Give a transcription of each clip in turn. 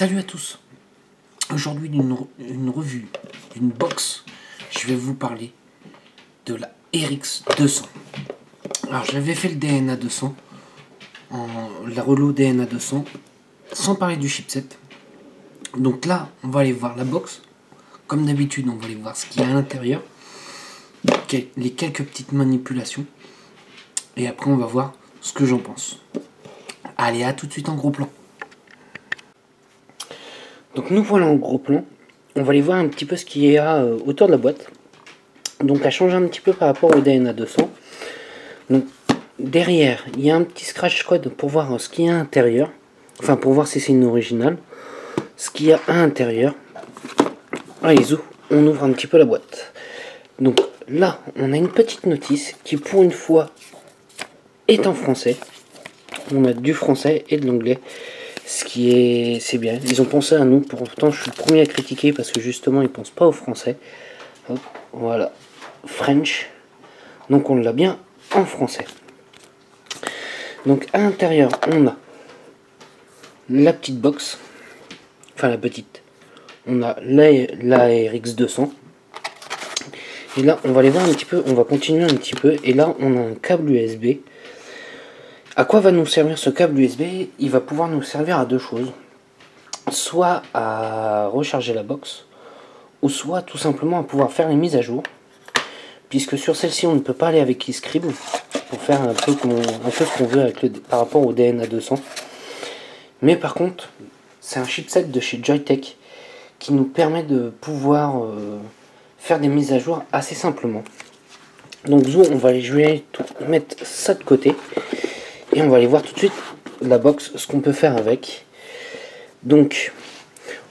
Salut à tous. Aujourd'hui d'une revue, d'une box, je vais vous parler de la RX 200. Alors j'avais fait le DNA 200, la Relo DNA 200, sans parler du chipset. Donc là, on va aller voir la box. Comme d'habitude, on va aller voir ce qu'il y a à l'intérieur, les quelques petites manipulations, et après on va voir ce que j'en pense. Allez, à tout de suite en gros plan. Donc nous voilà en gros plan. On va aller voir un petit peu ce qu'il y a autour de la boîte. Donc elle change un petit peu par rapport au DNA 200. Donc derrière, il y a un petit scratch code pour voir ce qu'il y a à l'intérieur. Enfin, pour voir si c'est une originale. Ce qu'il y a à l'intérieur. Allez, on ouvre un petit peu la boîte. Donc là, on a une petite notice qui pour une fois est en français. On a du français et de l'anglais. Ce qui est, c'est bien. Ils ont pensé à nous. Pourtant, je suis le premier à critiquer parce que justement, ils pensent pas au français. Hop, voilà, French. Donc, on l'a bien en français. Donc, à l'intérieur, on a la petite box. Enfin, la petite. On a la RX 200. Et là, on va aller voir un petit peu. On va continuer un petit peu. Et là, on a un câble USB. À quoi va nous servir ce câble USB? Il va pouvoir nous servir à deux choses. Soit à recharger la box, ou soit tout simplement à pouvoir faire les mises à jour. Puisque sur celle-ci, on ne peut pas aller avec eScribble pour faire un peu ce qu'on veut avec par rapport au DNA 200. Mais par contre, c'est un chipset de chez Joyetech qui nous permet de pouvoir faire des mises à jour assez simplement. Donc je vais mettre ça de côté. Et on va aller voir tout de suite la box, ce qu'on peut faire avec. Donc,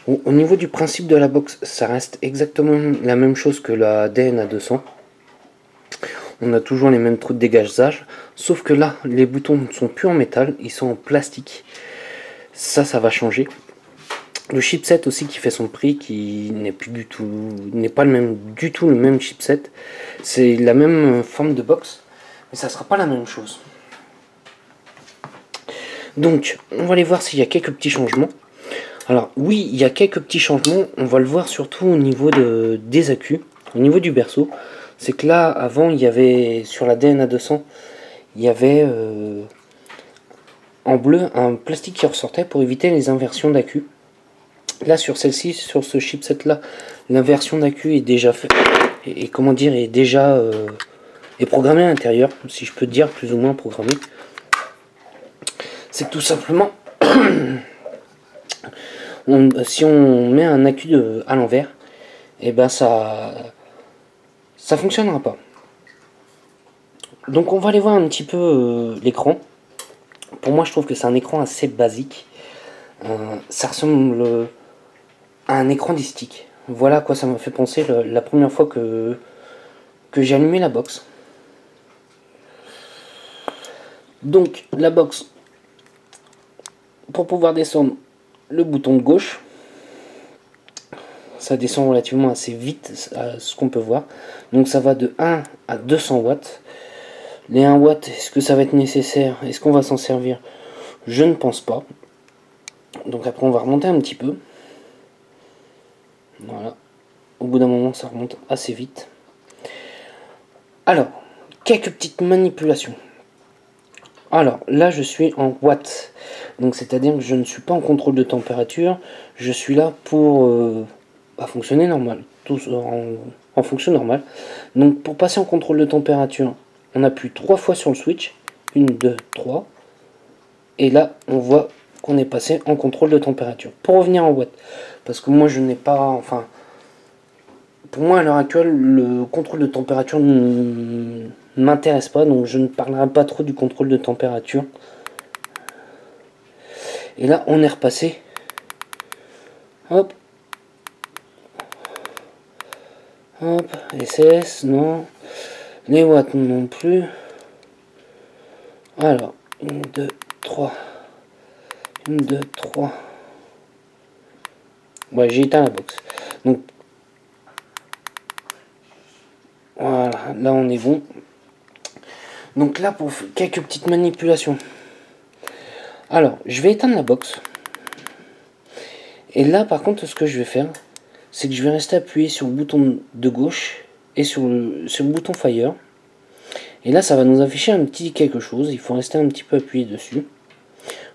au niveau du principe de la box, ça reste exactement la même chose que la DNA 200. On a toujours les mêmes trous de dégagage, sauf que là, les boutons ne sont plus en métal, ils sont en plastique. Ça va changer. Le chipset aussi qui fait son prix, qui n'est pas du tout le même chipset. C'est la même forme de box, mais ça sera pas la même chose. Donc, on va aller voir s'il y a quelques petits changements. Alors, oui, il y a quelques petits changements. On va le voir surtout au niveau des accus, au niveau du berceau. C'est que là, avant, il y avait, sur la DNA 200, il y avait en bleu un plastique qui ressortait pour éviter les inversions d'accu. Là, sur celle-ci, sur ce chipset-là, l'inversion d'accu est déjà faite. Et comment dire, est déjà est programmée à l'intérieur, si je peux dire, plus ou moins programmée. C'est tout simplement si on met un accu à l'envers, et ben ça fonctionnera pas. Donc on va aller voir un petit peu l'écran. Pour moi, je trouve que c'est un écran assez basique. Ça ressemble à un écran distique. Voilà à quoi ça m'a fait penser la première fois que j'ai allumé la box. Donc la box, pour pouvoir descendre, le bouton de gauche, ça descend relativement assez vite à ce qu'on peut voir. Donc ça va de 1 à 200 watts. Les 1 watt, est-ce que ça va être nécessaire? Est-ce qu'on va s'en servir? Je ne pense pas. Donc après on va remonter un petit peu. Voilà. Au bout d'un moment ça remonte assez vite. Alors, quelques petites manipulations. Alors là je suis en watts. Donc c'est-à-dire que je ne suis pas en contrôle de température. Je suis là pour fonctionner normal. En fonction normale. Donc pour passer en contrôle de température, on appuie 3 fois sur le switch. 1, 2, 3. Et là on voit qu'on est passé en contrôle de température. Pour revenir en watts, parce que moi je n'ai pas... Enfin, pour moi à l'heure actuelle, le contrôle de température ne m'intéresse pas. Donc je ne parlerai pas trop du contrôle de température. Et là on est repassé. Hop. Hop, SS, non. Les watts non plus. Alors, 1, 2, 3. 1, 2, 3. Ouais, j'ai éteint la box. Donc, voilà, là on est bon. Donc là, pour quelques petites manipulations. Alors, je vais éteindre la box. Et là par contre ce que je vais faire, c'est que je vais rester appuyé sur le bouton de gauche et sur le bouton Fire. Et là ça va nous afficher un petit quelque chose, il faut rester un petit peu appuyé dessus.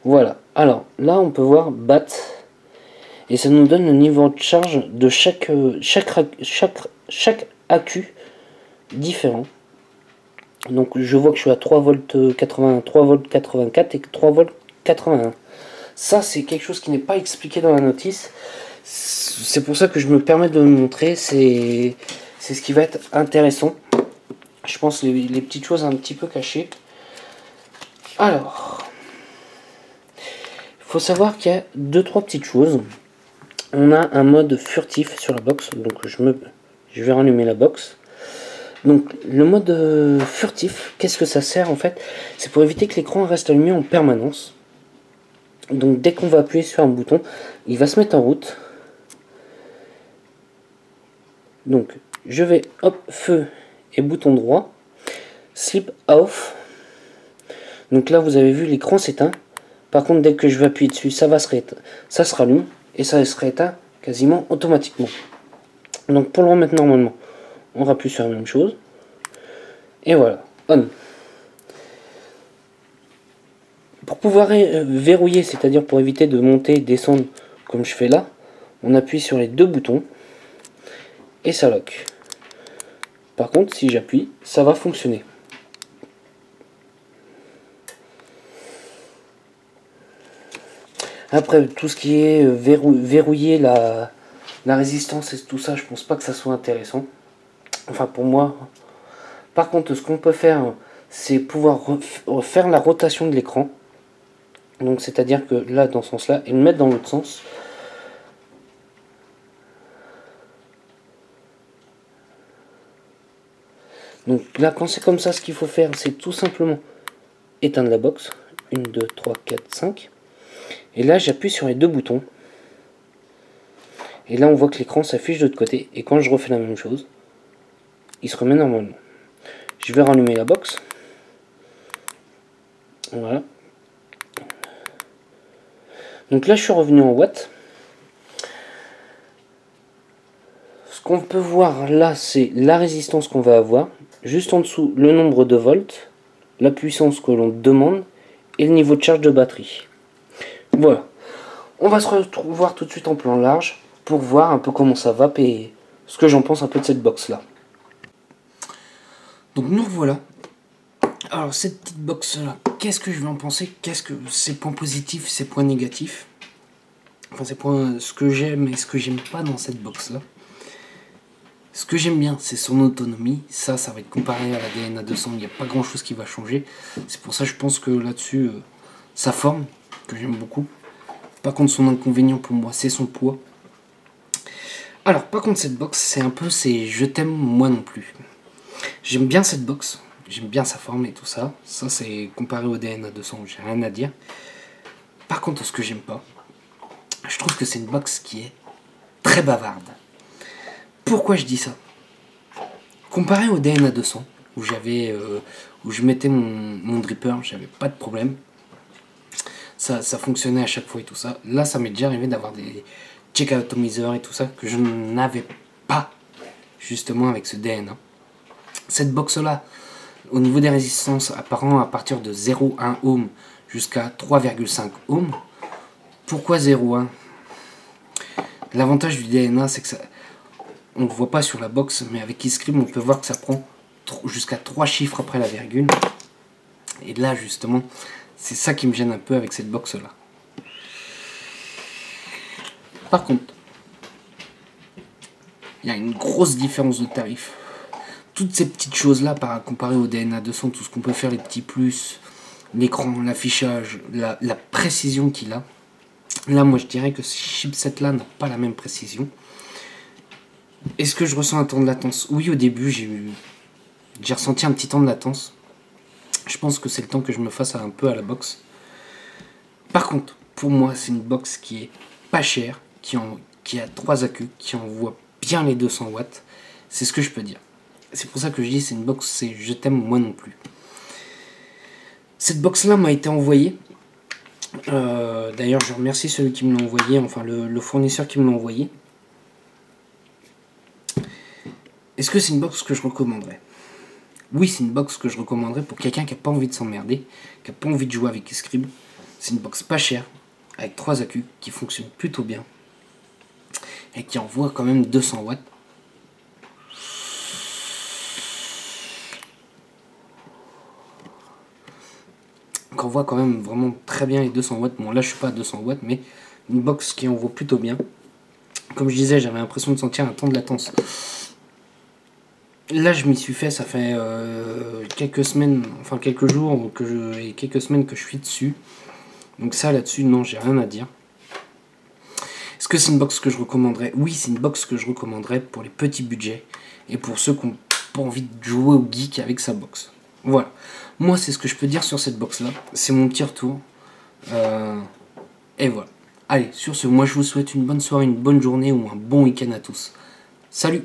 Voilà, alors là on peut voir BAT. Et ça nous donne le niveau de charge de chaque accu différent. Donc je vois que je suis à 3 volts 80, 3 volts 84 et 3 volts 81. Ça c'est quelque chose qui n'est pas expliqué dans la notice. C'est pour ça que je me permets de le montrer. C'est ce qui va être intéressant. Je pense les petites choses un petit peu cachées. Alors, il faut savoir qu'il y a 2-3 petites choses. On a un mode furtif sur la box, donc je vais rallumer la box. Donc le mode furtif, qu'est-ce que ça sert en fait? C'est pour éviter que l'écran reste allumé en permanence. Donc dès qu'on va appuyer sur un bouton, il va se mettre en route. Donc je vais hop, feu et bouton droit, sleep off. Donc là vous avez vu l'écran s'éteint. Par contre dès que je vais appuyer dessus, ça se rallume. Et ça se rééteint quasiment automatiquement. Donc pour le remettre normalement, on rappuie sur la même chose. Et voilà, on. Pour pouvoir verrouiller, c'est-à-dire pour éviter de monter et descendre comme je fais là, on appuie sur les deux boutons et ça lock. Par contre, si j'appuie, ça va fonctionner. Après, tout ce qui est verrouiller la résistance et tout ça, je pense pas que ça soit intéressant. Enfin, pour moi. Par contre, ce qu'on peut faire, c'est pouvoir refaire la rotation de l'écran. Donc, c'est-à-dire que là, dans ce sens-là, et le mettre dans l'autre sens. Donc là, quand c'est comme ça, ce qu'il faut faire, c'est tout simplement éteindre la box. 1, 2, 3, 4, 5. Et là, j'appuie sur les deux boutons. Et là, on voit que l'écran s'affiche de l'autre côté. Et quand je refais la même chose, il se remet normalement. Je vais rallumer la box. Voilà. Donc là, je suis revenu en watts. Ce qu'on peut voir là, c'est la résistance qu'on va avoir. Juste en dessous, le nombre de volts, la puissance que l'on demande et le niveau de charge de batterie. Voilà. On va se retrouver tout de suite en plan large pour voir un peu comment ça va et ce que j'en pense un peu de cette box là. Donc nous revoilà. Alors cette petite box là, qu'est-ce que je vais en penser? Qu'est-ce que ses points positifs, ses points négatifs? Enfin ses points, ce que j'aime et ce que j'aime pas dans cette box là. Ce que j'aime bien, c'est son autonomie. Ça va être comparé à la DNA 200. Il n'y a pas grand chose qui va changer. C'est pour ça que je pense que là-dessus, sa forme, que j'aime beaucoup. Par contre, son inconvénient pour moi, c'est son poids. Alors, par contre, cette box, c'est un peu je t'aime, moi non plus. J'aime bien cette box. J'aime bien sa forme et tout ça. Ça, c'est comparé au DNA 200. J'ai rien à dire. Par contre, ce que j'aime pas, je trouve que c'est une box qui est très bavarde. Pourquoi je dis ça? Comparé au DNA 200, où je mettais mon dripper, j'avais pas de problème. Ça fonctionnait à chaque fois et tout ça. Là, ça m'est déjà arrivé d'avoir des check atomiseurs et tout ça que je n'avais pas justement avec ce DNA. Cette box là, au niveau des résistances apparent à partir de 0,1 ohm jusqu'à 3,5 ohm. Pourquoi 0,1? L'avantage du DNA, c'est que ça, on ne le voit pas sur la box, mais avec eScript, on peut voir que ça prend jusqu'à 3 chiffres après la virgule. Et là, justement, c'est ça qui me gêne un peu avec cette box là. Par contre, il y a une grosse différence de tarif. Toutes ces petites choses là, comparé au DNA 200, tout ce qu'on peut faire, les petits plus, l'écran, l'affichage, la précision qu'il a. Là, moi, je dirais que ce chipset là n'a pas la même précision. Est-ce que je ressens un temps de latence? Oui, au début, j'ai ressenti un petit temps de latence. Je pense que c'est le temps que je me fasse un peu à la box. Par contre, pour moi, c'est une box qui est pas chère, qui a 3 accus, qui envoie bien les 200 watts. C'est ce que je peux dire. C'est pour ça que je dis c'est une box, c'est je t'aime moi non plus. Cette box là m'a été envoyée D'ailleurs, je remercie celui qui me l'a envoyé, enfin le fournisseur qui me l'a envoyé. Est-ce que c'est une box que je recommanderais? Oui, c'est une box que je recommanderais pour quelqu'un qui n'a pas envie de s'emmerder, qui n'a pas envie de jouer avec Scribd. C'est une box pas chère, avec 3 accus, qui fonctionne plutôt bien, et qui envoie quand même 200 watts. Qui envoie quand même vraiment très bien les 200 watts. Bon, là je suis pas à 200 watts, mais une box qui envoie plutôt bien. Comme je disais, j'avais l'impression de sentir un temps de latence. Là, je m'y suis fait, ça fait quelques semaines, enfin quelques jours et quelques semaines que je suis dessus. Donc ça, là-dessus, non, j'ai rien à dire. Est-ce que c'est une box que je recommanderais? Oui, c'est une box que je recommanderais pour les petits budgets et pour ceux qui n'ont pas envie de jouer au geek avec sa box. Voilà. Moi, c'est ce que je peux dire sur cette box-là. C'est mon petit retour. Et voilà. Allez, sur ce, moi je vous souhaite une bonne soirée, une bonne journée ou un bon week-end à tous. Salut!